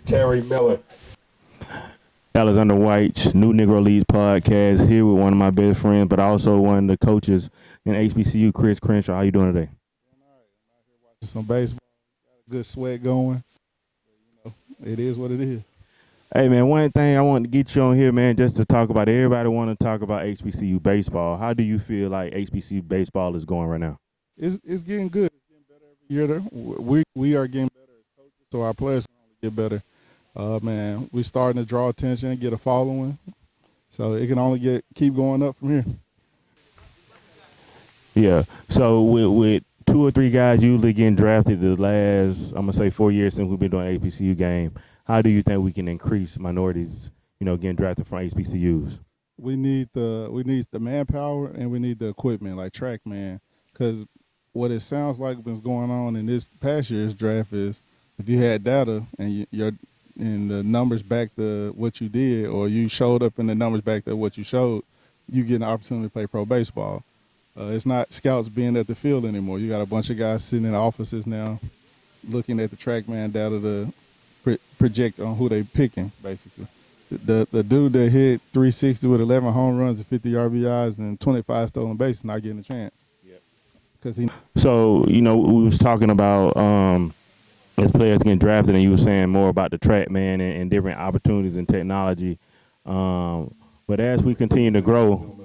Terry Miller. Alexander Wyche, New Negro Leads podcast, here with one of my best friends, but also one of the coaches in HBCU, Chris Crenshaw. How you doing today? Watching some baseball, got a good sweat going. But, it is what it is. Hey, man, one thing I wanted to get you on here, man, just to talk about, everybody want to talk about HBCU baseball. How do you feel like HBCU baseball is going right now? It's getting good. It's getting better every year. We are getting better as coaches, so our players can only get better. Man, we're starting to draw attention, get a following, so it can only keep going up from here. Yeah. So with two or three guys usually getting drafted the last, I'm gonna say 4 years since we've been doing HBCU game, how do you think we can increase minorities, getting drafted from HBCUs? We need the manpower and we need the equipment, like track man, because what it sounds like what's going on in this past year's draft is if you had data and the numbers back to what you did, or you showed up and the numbers back to what you showed, you get an opportunity to play pro baseball. It's not scouts being at the field anymore. You got a bunch of guys sitting in offices now looking at the TrackMan data to project on who they picking, basically. The dude that hit 360 with 11 home runs and 50 RBIs and 25 stolen bases not getting a chance. Yep. So, we was talking about as players getting drafted, and you were saying more about the TrackMan and different opportunities and technology. But as we continue to grow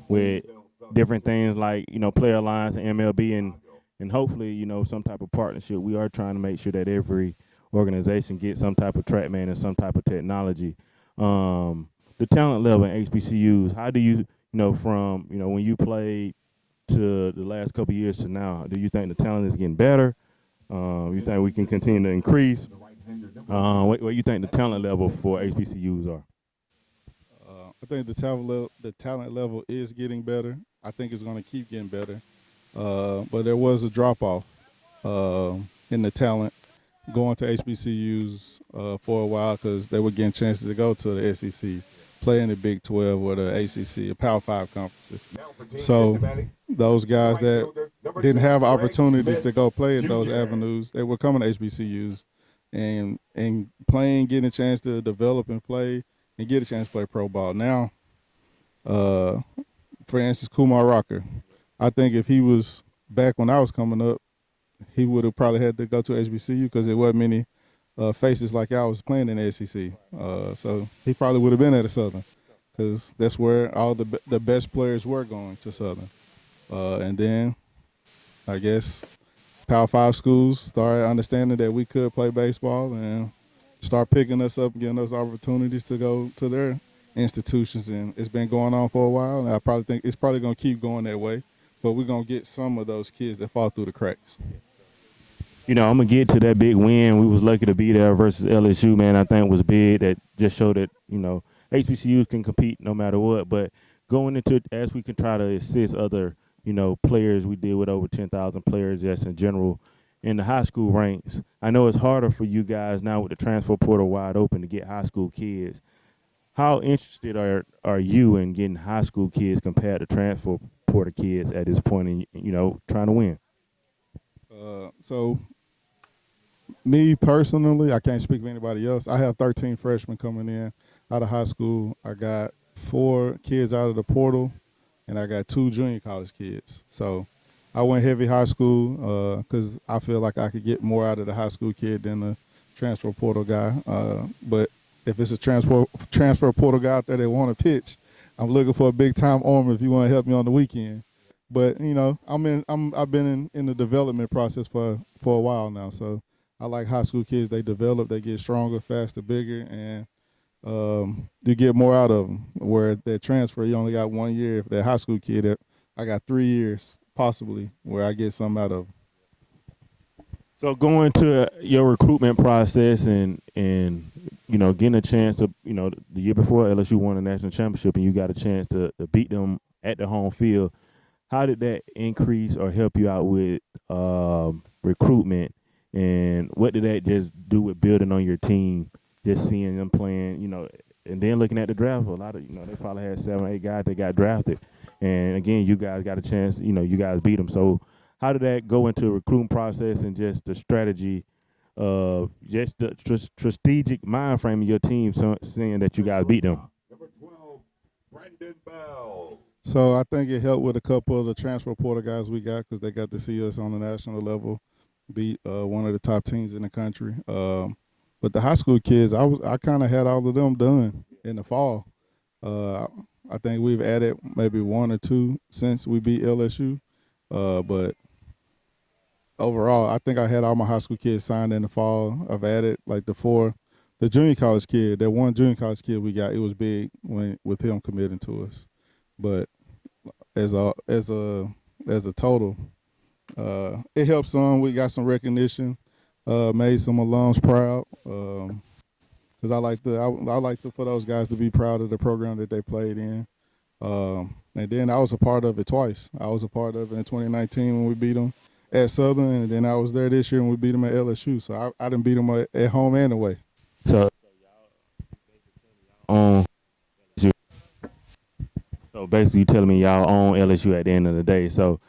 with different things like, player alliance and MLB and hopefully, some type of partnership, we are trying to make sure that every organization gets some type of TrackMan and some type of technology. The talent level in HBCUs, how do you, from, when you played to the last couple of years to now, do you think the talent is getting better? You think we can continue to increase? What do you think the talent level for HBCUs are? I think the talent level is getting better. I think it's going to keep getting better. But there was a drop-off in the talent going to HBCUs for a while because they were getting chances to go to the SEC, play in the Big 12 or the ACC, or Power 5 conferences. So those guys that didn't have opportunities to go play at those avenues, they were coming to HBCUs and playing, getting a chance to develop and play and get a chance to play pro ball. Now, for instance, Kumar Rocker, I think if he was back when I was coming up, he would have probably had to go to HBCU because there wasn't many faces like I was playing in the SEC. So he probably would have been at a Southern because that's where all the best players were going, to Southern. And then I guess Power 5 schools started understanding that we could play baseball and start picking us up and getting those opportunities to go to their institutions. And it's been going on for a while, and I probably think it's probably going to keep going that way. But we're going to get some of those kids that fall through the cracks. I'm going to get to that big win. We was lucky to be there versus LSU, man. I think it was big. That just showed that, HBCUs can compete no matter what. But going into it, as we can try to assist other, players, we deal with over 10,000 players just in general in the high school ranks. I know it's harder for you guys now with the transfer portal wide open to get high school kids. How interested are you in getting high school kids compared to transfer portal kids at this point in, trying to win? So me personally, I can't speak for anybody else. I have 13 freshmen coming in out of high school. I got 4 kids out of the portal, and I got 2 junior college kids. So I went heavy high school because I feel like I could get more out of the high school kid than the transfer portal guy. But if it's a transfer portal guy out there that want to pitch, I'm looking for a big-time arm if you want to help me on the weekend. But, I've been in the development process for a while now. So I like high school kids. They develop, they get stronger, faster, bigger, and you get more out of them. Where that transfer, you only got 1 year. If that high school kid, I got 3 years possibly where I get something out of them. So going to your recruitment process and getting a chance to, the year before LSU won the national championship and you got a chance to beat them at the home field, how did that increase or help you out with recruitment, and what did that just do with building on your team, just seeing them playing, and then looking at the draft? A lot of, they probably had 7 or 8 guys that got drafted. And, again, you guys got a chance, you guys beat them. So how did that go into the recruiting process and just the strategy just the strategic mind frame of your team, seeing that you guys beat them? So I think it helped with a couple of the transfer portal guys we got because they got to see us on the national level beat one of the top teams in the country. But the high school kids, I kind of had all of them done in the fall. I think we've added maybe one or two since we beat LSU. But overall, I think I had all my high school kids signed in the fall. I've added like the junior college kid, that one junior college kid we got, it was big with him committing to us. But as a total, it helps some. We got some recognition, made some alums proud. Because I like for those guys to be proud of the program that they played in. And then I was a part of it twice. I was a part of it in 2019 when we beat them at Southern, and then I was there this year when we beat them at LSU. So I didn't beat them at home and away. So y'all LSU. So basically, you telling me y'all own LSU at the end of the day. So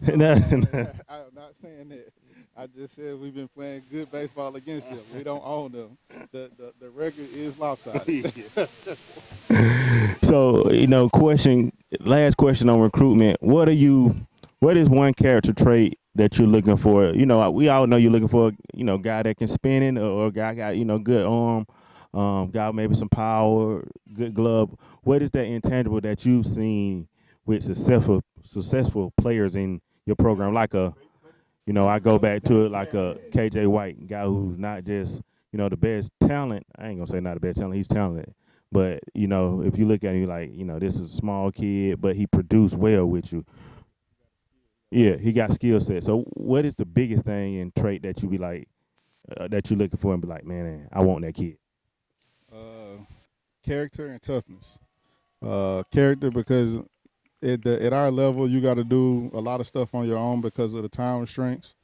No, I'm not saying that. I just said we've been playing good baseball against them. We don't own them. The record is lopsided. So, last question on recruitment. What is one character trait that you're looking for? We all know you're looking for, guy that can spin it, or a guy got, good arm, got maybe some power, good glove. What is that intangible that you've seen with successful players in your program? Like I go back to it like a KJ Wyche, guy who's not just, the best talent. I ain't gonna say not the best talent. He's talented. But, if you look at him, you're like, this is a small kid, but he produced well with you. Yeah, he got skill set. So what is the biggest thing and trait that you be like, that you're looking for and be like, man, I want that kid? Character and toughness. Character because at our level, you got to do a lot of stuff on your own because of the time restraints.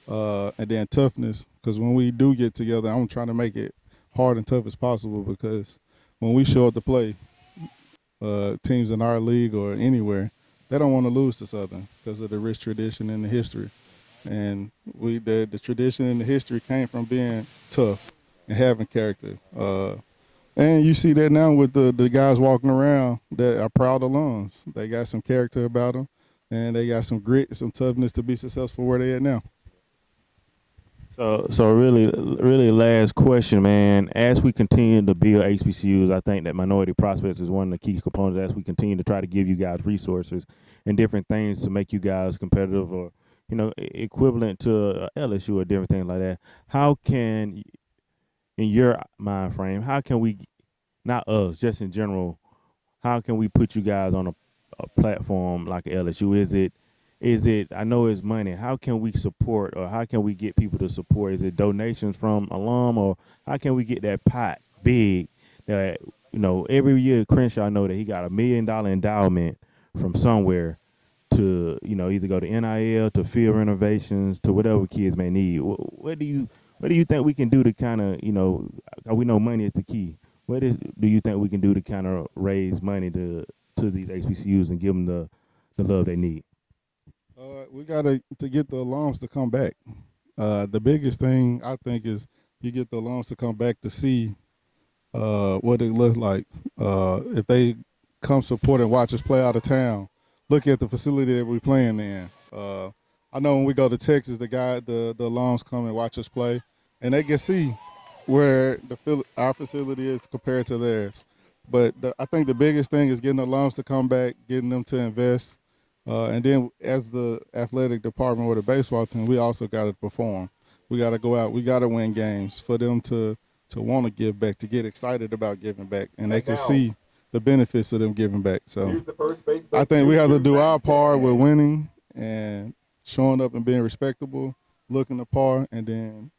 And then toughness, because when we do get together, I'm trying to make it hard and tough as possible because when we show up to play, teams in our league or anywhere, they don't want to lose to Southern because of the rich tradition and the history. And the tradition and the history came from being tough and having character. And you see that now with the guys walking around that are proud alums. They got some character about them, and they got some grit, some toughness to be successful where they at now. So really last question, man. As we continue to build HBCUs, I think that minority prospects is one of the key components as we continue to try to give you guys resources and different things to make you guys competitive or, equivalent to LSU or different things like that. How can, in your mind frame, how can we, not us, just in general, how can we put you guys on a platform like LSU? Is it, I know it's money, how can we support or how can we get people to support? Is it donations from alum or how can we get that pot big that, every year Crenshaw know that he got $1 million endowment from somewhere to, either go to NIL, to field renovations, to whatever kids may need. What do you think we can do to kind of, we know money is the key. Do you think we can do to kind of raise money to these HBCUs and give them the love they need? We got to get the alums to come back. The biggest thing I think is you get the alums to come back to see what it looks like. If they come support and watch us play out of town, look at the facility that we're playing in. I know when we go to Texas, the alums come and watch us play, and they can see where our facility is compared to theirs. But I think the biggest thing is getting the alums to come back, getting them to invest. And then as the athletic department or the baseball team, we also got to perform. We got to go out. We got to win games for them to want to give back, to get excited about giving back. And they can see the benefits of them giving back. So I think we have to do our part with winning and showing up and being respectable, looking the part, and then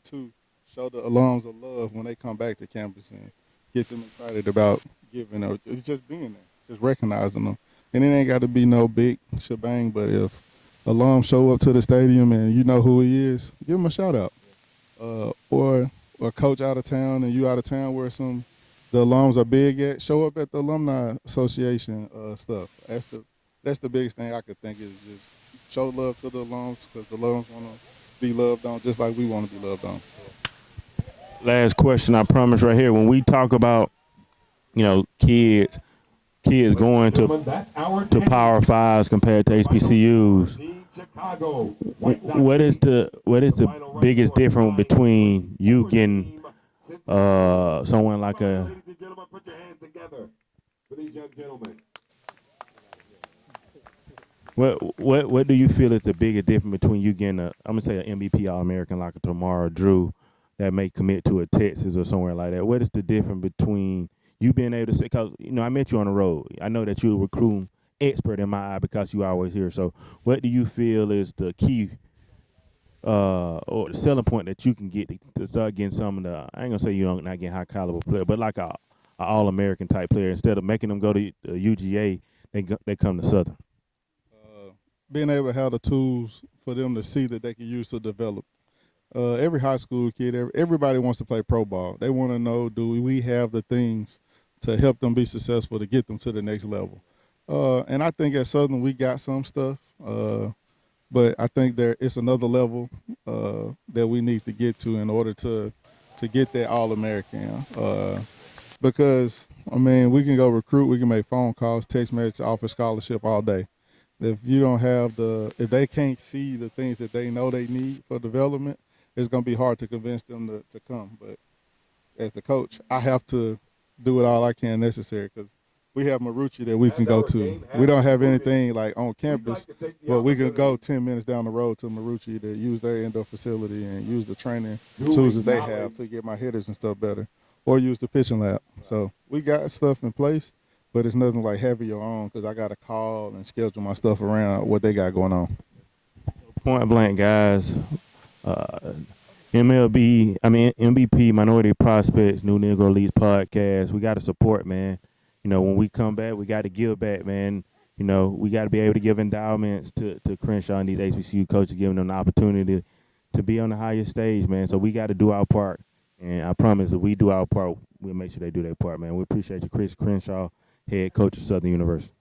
too, show the alums of love when they come back to campus and get them excited about giving or just being there, just recognizing them. And it ain't got to be no big shebang, but if alums show up to the stadium and you know who he is, give him a shout out. Or a coach out of town and you out of town where the alums are big at, show up at the alumni association stuff. That's the biggest thing I could think is just show love to the alums because the alums want to be loved on just like we want to be loved on. Last question, I promise, right here. When we talk about, kids going to Power Fives compared to HBCUs, what is the biggest difference between you getting someone like a what do you feel is the biggest difference between you getting I'm gonna say an MVP All American like a Tamara Drew that may commit to a Texas or somewhere like that? What is the difference between you being able to say, because I met you on the road. I know that you're a recruiting expert in my eye because you always here. So what do you feel is the key or the selling point that you can get to start getting some of the, I ain't gonna say you don't not getting high caliber player, but like a All American type player, instead of making them go to UGA, they come to Southern. Being able to have the tools for them to see that they can use to develop. Every high school kid, everybody wants to play pro ball. They want to know, do we have the things to help them be successful, to get them to the next level? And I think at Southern we got some stuff, but I think it's another level that we need to get to in order to get that All-American. Because, we can go recruit, we can make phone calls, text messages, offer scholarship all day. If you don't have if they can't see the things that they know they need for development, it's going to be hard to convince them to come. But as the coach, I have to do it all I can necessary because we have Marucci that we can go to. We don't have anything like on campus, but we can go 10 minutes down the road to Marucci to use their indoor facility and use the training tools that they have to get my hitters and stuff better, or use the pitching lab. So we got stuff in place, but it's nothing like having your own because I got to call and schedule my stuff around what they got going on. Point blank, guys. MVP, Minority Prospects, New Negro Leads podcast. We got to support, man. When we come back, we got to give back, man. We got to be able to give endowments to Crenshaw and these HBCU coaches, giving them the opportunity to be on the highest stage, man. So we got to do our part. And I promise if we do our part, we'll make sure they do their part, man. We appreciate you, Chris Crenshaw, head coach of Southern University.